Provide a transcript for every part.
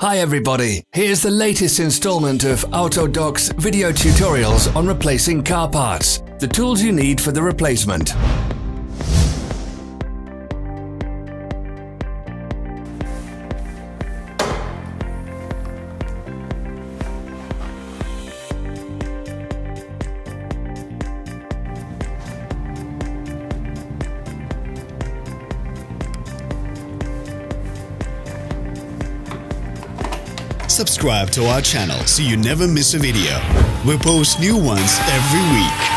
Hi everybody, here's the latest installment of Autodoc's video tutorials on replacing car parts, the tools you need for the replacement. Subscribe to our channel so you never miss a video. We post new ones every week.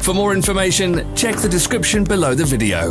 For more information, check the description below the video.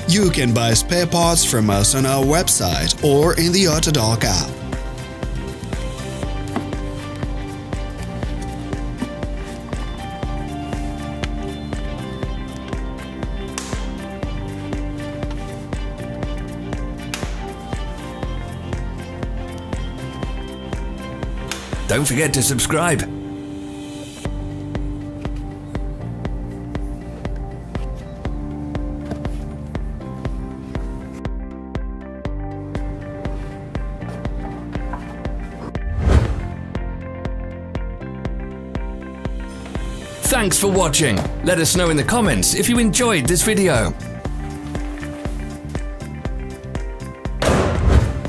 You can buy spare parts from us on our website or in the Autodoc app. Don't forget to subscribe. Thanks for watching. Let us know in the comments if you enjoyed this video.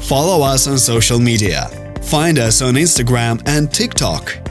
Follow us on social media. Find us on Instagram and TikTok.